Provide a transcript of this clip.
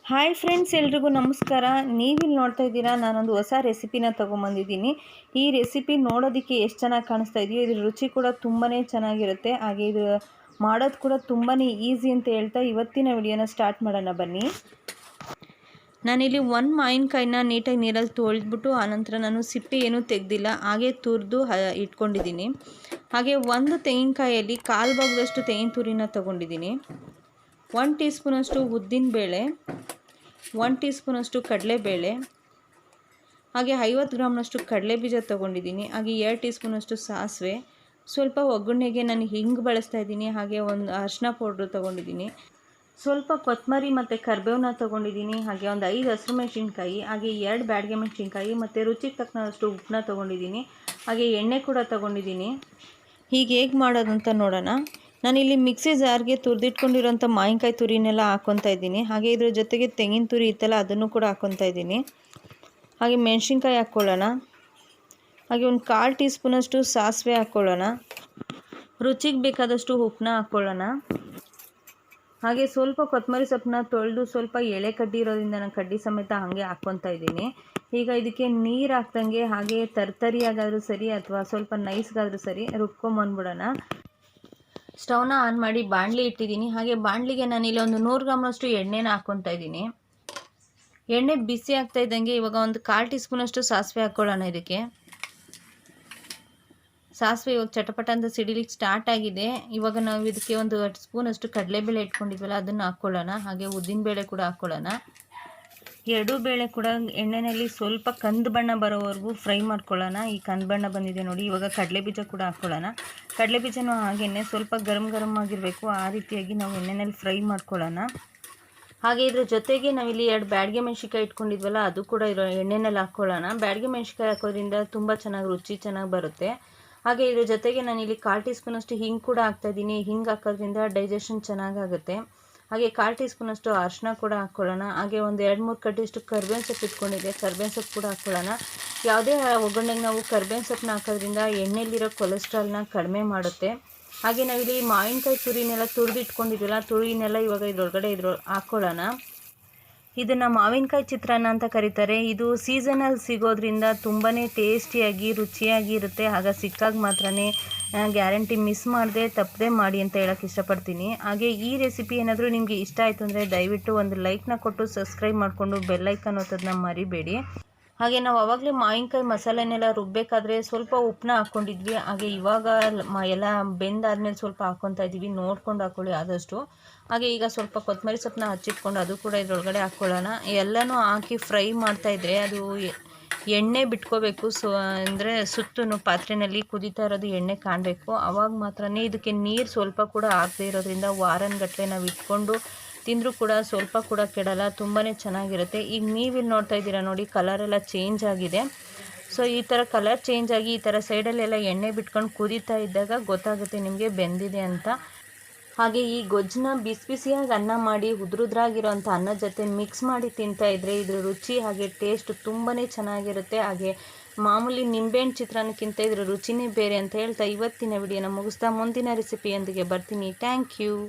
Hi friends, ಎಲ್ರಿಗೂ ನಮಸ್ಕಾರ. ನೀವಿಲ್ಲಿ ನೋಡ್ತಾ ಇದ್ದೀರಾ, ನಾನೊಂದು ಹೊಸ ರೆಸಿಪಿನ ತೊಗೊಂಬಂದಿದ್ದೀನಿ. ಈ ರೆಸಿಪಿ ನೋಡೋದಕ್ಕೆ ಎಷ್ಟು ಚೆನ್ನಾಗಿ ಕಾಣಿಸ್ತಾ ಇದೆಯೋ, ಇದ್ರ ರುಚಿ ಕೂಡ ತುಂಬಾ ಚೆನ್ನಾಗಿರುತ್ತೆ. ಹಾಗೆ ಇದು ಮಾಡೋದು ಕೂಡ ತುಂಬಾ ಈಸಿ ಅಂತ ಹೇಳ್ತಾ ಇವತ್ತಿನ ವಿಡಿಯೋನ ಸ್ಟಾರ್ಟ್ ಮಾಡೋಣ ಬನ್ನಿ. ನಾನಿಲ್ಲಿ ಒಂದು ಮಾವಿನಕಾಯಿನ ನೀಟಾಗಿ ನೀರಲ್ಲಿ ತೊಳೆದ್ಬಿಟ್ಟು ಆನಂತರ ನಾನು ಸಿಪ್ಪೆ ಏನೂ ತೆಗೆದಿಲ್ಲ, ಹಾಗೆ ತುರಿದು ಇಟ್ಕೊಂಡಿದ್ದೀನಿ. ಹಾಗೆ ಒಂದು ತೆಂಗಿನಕಾಯಲ್ಲಿ ಕಾಲು ಭಾಗದಷ್ಟು ತೆಂಗಿನ ತುರಿನ ತೊಗೊಂಡಿದ್ದೀನಿ. 1 ಟೀ ಸ್ಪೂನಷ್ಟು ಉದ್ದಿನಬೇಳೆ, 1 ಟೀ ಸ್ಪೂನಷ್ಟು ಕಡಲೆಬೇಳೆ, ಹಾಗೆ 50 ಗ್ರಾಮ್ನಷ್ಟು ಕಡಲೆಬೀಜ ತೊಗೊಂಡಿದ್ದೀನಿ. ಹಾಗೆ 2 ಟೀ ಸ್ಪೂನಷ್ಟು ಸಾಸಿವೆ, ಸ್ವಲ್ಪ ಒಗ್ಗರಣೆಗೆ ನಾನು ಹಿಂಗೆ ಬಳಸ್ತಾ ಇದ್ದೀನಿ. ಹಾಗೆ ಒಂದು ಅರಿಶಿನ ಪೌಡ್ರು ತೊಗೊಂಡಿದ್ದೀನಿ, ಸ್ವಲ್ಪ ಕೊತ್ತಂಬರಿ ಮತ್ತು ಕರಿಬೇವನ್ನ ತೊಗೊಂಡಿದ್ದೀನಿ. ಹಾಗೆ ಒಂದು 5 ಹಸಿರು ಮೆಣಸಿನ್ಕಾಯಿ, ಹಾಗೆ 2 ಬ್ಯಾಡಗೆ ಮೆಣಸಿನ್ಕಾಯಿ ಮತ್ತು ರುಚಿಗೆ ತಕ್ಕನಷ್ಟು ಉಪ್ಪನ್ನ ತೊಗೊಂಡಿದ್ದೀನಿ. ಹಾಗೆ ಎಣ್ಣೆ ಕೂಡ ತೊಗೊಂಡಿದ್ದೀನಿ. ಹೀಗೆ ಹೇಗೆ ಮಾಡೋದು ಅಂತ ನೋಡೋಣ. ನಾನಿಲ್ಲಿ ಮಿಕ್ಸಿ ಜಾರ್ಗೆ ತುರಿದಿಟ್ಕೊಂಡಿರೋಂಥ ಮಾವಿನಕಾಯಿ ತುರಿನೆಲ್ಲ ಹಾಕ್ಕೊತಾ ಇದ್ದೀನಿ. ಹಾಗೆ ಇದ್ರ ಜೊತೆಗೆ ತೆಂಗಿನ ತುರಿ ಇತ್ತಲ್ಲ, ಅದನ್ನು ಕೂಡ ಹಾಕ್ಕೊತಾ ಇದ್ದೀನಿ. ಹಾಗೆ ಮೆಣಸಿನ್ಕಾಯಿ ಹಾಕ್ಕೊಳ್ಳೋಣ. ಹಾಗೆ ಒಂದು 1/4 ಟೀ ಸ್ಪೂನಷ್ಟು ಸಾಸಿವೆ ಹಾಕ್ಕೊಳ್ಳೋಣ. ರುಚಿಗೆ ಬೇಕಾದಷ್ಟು ಉಪ್ಪನ್ನ ಹಾಕ್ಕೊಳ್ಳೋಣ. ಹಾಗೆ ಸ್ವಲ್ಪ ಕೊತ್ತಂಬರಿ ಸೊಪ್ಪನ್ನ ತೊಳೆದು ಸ್ವಲ್ಪ ಎಳೆ ಕಡ್ಡಿ ಇರೋದ್ರಿಂದ ನಾನು ಕಡ್ಡಿ ಸಮೇತ ಹಾಗೆ ಹಾಕ್ಕೊತಾ ಇದ್ದೀನಿ. ಈಗ ಇದಕ್ಕೆ ನೀರು ಹಾಕ್ದಂಗೆ ಹಾಗೆ ತರ್ತರಿಯಾಗಾದರೂ ಸರಿ ಅಥವಾ ಸ್ವಲ್ಪ ನೈಸ್ಗಾದರೂ ಸರಿ ರುಬ್ಕೊಂಬಂದ್ಬಿಡೋಣ. ಸ್ಟವ್ನ ಆನ್ ಮಾಡಿ ಬಾಣಲಿ ಇಟ್ಟಿದ್ದೀನಿ. ಹಾಗೆ ಬಾಣಲಿಗೆ ನಾನಿಲ್ಲಿ ಒಂದು 100 ಗ್ರಾಮ್ನಷ್ಟು ಎಣ್ಣೆನ ಹಾಕ್ಕೊತಾ ಇದ್ದೀನಿ. ಎಣ್ಣೆ ಬಿಸಿ ಆಗ್ತಾ ಇದ್ದಂಗೆ ಇವಾಗ ಒಂದು 1/4 ಟೀ ಸ್ಪೂನಷ್ಟು ಸಾಸಿವೆ ಹಾಕ್ಕೊಳ್ಳೋಣ. ಇದಕ್ಕೆ ಸಾಸಿವೆ ಇವಾಗ ಚಟಪಟ ಅಂತ ಸಿಡಿಲಿಕ್ಕೆ ಸ್ಟಾರ್ಟ್ ಆಗಿದೆ. ಇವಾಗ ನಾವು ಇದಕ್ಕೆ ಒಂದು 1 ಸ್ಪೂನಷ್ಟು ಕಡಲೆಬೇಳೆ ಇಟ್ಕೊಂಡಿದ್ವಲ್ಲ, ಅದನ್ನು ಹಾಕ್ಕೊಳ್ಳೋಣ. ಹಾಗೆ ಉದ್ದಿನಬೇಳೆ ಕೂಡ ಹಾಕ್ಕೊಳ್ಳೋಣ. 2 ಬೇಳೆ ಕೂಡ ಎಣ್ಣೆಯಲ್ಲಿ ಸ್ವಲ್ಪ ಕಂದು ಬಣ್ಣ ಬರೋವರೆಗೂ ಫ್ರೈ ಮಾಡ್ಕೊಳ್ಳೋಣ. ಈ ಕಂದು ಬಣ್ಣ ಬಂದಿದೆ ನೋಡಿ. ಇವಾಗ ಕಡಲೆಬೀಜ ಕೂಡ ಹಾಕ್ಕೊಳ್ಳೋಣ. ಕಡಲೆಬೀಜನೂ ಹಾಗೆಯೇ ಸ್ವಲ್ಪ ಗರಮ್ ಆಗಿರಬೇಕು, ಆ ರೀತಿಯಾಗಿ ನಾವು ಎಣ್ಣೆಯಲ್ಲಿ ಫ್ರೈ ಮಾಡ್ಕೊಳ್ಳೋಣ. ಹಾಗೆ ಇದ್ರ ಜೊತೆಗೆ ನಾವಿಲ್ಲಿ 2 ಬ್ಯಾಡಗೆ ಮೆಣಸಿನ್ಕಾಯಿ ಇಟ್ಕೊಂಡಿದ್ವಲ್ಲ, ಅದು ಕೂಡ ಇರೋ ಎಣ್ಣೆಯಲ್ಲಿ ಹಾಕ್ಕೊಳ್ಳೋಣ. ಬ್ಯಾಡಗೆ ಮೆಣಸಿನ್ಕಾಯಿ ಹಾಕೋದ್ರಿಂದ ತುಂಬ ಚೆನ್ನಾಗಿ ರುಚಿ ಚೆನ್ನಾಗಿ ಬರುತ್ತೆ. ಹಾಗೆ ಇದ್ರ ಜೊತೆಗೆ ನಾನಿಲ್ಲಿ 1/4 ಟೀ ಸ್ಪೂನಷ್ಟು ಹಿಂಗೆ ಕೂಡ ಹಾಕ್ತಾಯಿದ್ದೀನಿ. ಹಿಂಗೆ ಹಾಕೋದ್ರಿಂದ ಡೈಜೆಷನ್ ಚೆನ್ನಾಗಾಗುತ್ತೆ. ಹಾಗೆ 1/4 ಟೀ ಸ್ಪೂನಷ್ಟು ಅರಿಶಿನ ಕೂಡ ಹಾಕ್ಕೊಳ್ಳೋಣ. ಹಾಗೆ ಒಂದು 2-3 ಕಡ್ಡಿಯಷ್ಟು ಕರ್ಬೇವಿನ ಸೊಪ್ಪು ಇಟ್ಕೊಂಡಿದ್ದೆ, ಕರ್ಬೇವಿನ ಸೊಪ್ಪು ಕೂಡ ಹಾಕ್ಕೊಳ್ಳೋಣ. ಯಾವುದೇ ಒಗ್ಗರಣೆಗೆ ನಾವು ಕರ್ಬೇವಿನ ಸೊಪ್ಪನ್ನ ಹಾಕೋದ್ರಿಂದ ಎಣ್ಣೆಲಿರೋ ಕೊಲೆಸ್ಟ್ರಾಲ್ನ ಕಡಿಮೆ ಮಾಡುತ್ತೆ. ಹಾಗೆ ನಾವಿಲ್ಲಿ ಮಾವಿನಕಾಯಿ ತುರಿನೆಲ್ಲ ತುರಿದಿಟ್ಕೊಂಡಿದ್ವಲ್ಲ, ತುರಿನೆಲ್ಲ ಇವಾಗ ಇದ್ರೊಳಗಡೆ ಹಾಕ್ಕೊಳ್ಳೋಣ. ಇದನ್ನು ಮಾವಿನಕಾಯಿ ಚಿತ್ರಾನ್ನ ಅಂತ ಕರೀತಾರೆ. ಇದು ಸೀಸನಲ್ಲಿ ಸಿಗೋದ್ರಿಂದ ತುಂಬಾ ಟೇಸ್ಟಿಯಾಗಿ ರುಚಿಯಾಗಿ ಇರುತ್ತೆ. ಆಗ ಸಿಕ್ಕಾಗ ಮಾತ್ರ ಗ್ಯಾರಂಟಿ ಮಿಸ್ ಮಾಡದೆ ತಪ್ಪದೆ ಮಾಡಿ ಅಂತ ಹೇಳೋಕ್ಕೆ ಇಷ್ಟಪಡ್ತೀನಿ. ಹಾಗೆ ಈ ರೆಸಿಪಿ ಏನಾದರೂ ನಿಮಗೆ ಇಷ್ಟ ಆಯಿತು ಅಂದರೆ ದಯವಿಟ್ಟು ಒಂದು ಲೈಕ್ನ ಕೊಟ್ಟು ಸಬ್ಸ್ಕ್ರೈಬ್ ಮಾಡಿಕೊಂಡು ಬೆಲ್ಲೈಕನ್ ಒತ್ತೋದನ್ನ ಮರಿಬೇಡಿ. ಹಾಗೆ ನಾವು ಆವಾಗಲೇ ಮಾವಿನಕಾಯಿ ಮಸಾಲೆನೆಲ್ಲ ರುಬ್ಬಬೇಕಾದ್ರೆ ಸ್ವಲ್ಪ ಉಪ್ಪನ್ನ ಹಾಕ್ಕೊಂಡಿದ್ವಿ. ಹಾಗೆ ಇವಾಗ ಎಲ್ಲ ಬೆಂದಾದ್ಮೇಲೆ ಸ್ವಲ್ಪ ಹಾಕ್ಕೊತಾ ಇದ್ದೀವಿ, ನೋಡ್ಕೊಂಡು ಹಾಕ್ಕೊಳ್ಳಿ ಆದಷ್ಟು. ಹಾಗೆ ಈಗ ಸ್ವಲ್ಪ ಕೊತ್ತಂಬರಿ ಸೊಪ್ಪನ್ನ ಹಚ್ಚಿಟ್ಕೊಂಡು ಅದು ಕೂಡ ಇದ್ರೊಳಗಡೆ ಹಾಕ್ಕೊಳ್ಳೋಣ. ಎಲ್ಲನೂ ಹಾಕಿ ಫ್ರೈ ಮಾಡ್ತಾಯಿದ್ರೆ ಅದು ಎಣ್ಣೆ ಬಿಟ್ಕೋಬೇಕು. ಅಂದರೆ ಸುತ್ತೂ ಪಾತ್ರೆಯಲ್ಲಿ ಕುದೀತಾ ಇರೋದು ಎಣ್ಣೆ ಕಾಣಬೇಕು. ಆವಾಗ ಮಾತ್ರ ಇದಕ್ಕೆ ನೀರು ಸ್ವಲ್ಪ ಕೂಡ ಹಾಕದೇ ಇರೋದ್ರಿಂದ ವಾರನಗಟ್ಟಲೆ ನಾವು ಇಟ್ಕೊಂಡು ತಿಂದರೂ ಕೂಡ ಸ್ವಲ್ಪ ಕೂಡ ಕೆಡಲ್ಲ, ತುಂಬಾ ಚೆನ್ನಾಗಿರುತ್ತೆ. ಈಗ ನೀವಿಲ್ಲಿ ನೋಡ್ತಾ ಇದ್ದೀರಾ ನೋಡಿ, ಕಲರೆಲ್ಲ ಚೇಂಜ್ ಆಗಿದೆ. ಸೊ ಈ ಥರ ಕಲರ್ ಚೇಂಜ್ ಆಗಿ ಈ ಥರ ಸೈಡಲ್ಲೆಲ್ಲ ಎಣ್ಣೆ ಬಿಟ್ಕೊಂಡು ಕುದೀತಾ ಇದ್ದಾಗ ಗೊತ್ತಾಗುತ್ತೆ ನಿಮಗೆ ಬೆಂದಿದೆ ಅಂತ. ಹಾಗೆ ಈ ಗೊಜ್ಜನ್ನ ಬಿಸಿಯಾಗಿ ಅನ್ನ ಮಾಡಿ ಉದ್ರುದ್ರಾಗಿರೋಂಥ ಅನ್ನದ ಜೊತೆ ಮಿಕ್ಸ್ ಮಾಡಿ ತಿಂತಾಯಿದ್ರೆ ಇದ್ರ ರುಚಿ ಹಾಗೆ ಟೇಸ್ಟ್ ತುಂಬಾ ಚೆನ್ನಾಗಿರುತ್ತೆ. ಹಾಗೆ ಮಾಮೂಲಿ ನಿಂಬೆಹಣ್ಣು ಚಿತ್ರಾನ್ನಕ್ಕಿಂತ ಇದ್ರ ರುಚಿನೇ ಬೇರೆ ಅಂತ ಹೇಳ್ತಾ ಇವತ್ತಿನ ವಿಡಿಯೋನ ಮುಗಿಸ್ತಾ ಮುಂದಿನ ರೆಸಿಪಿಯೊಂದಿಗೆ ಬರ್ತೀನಿ. Thank you.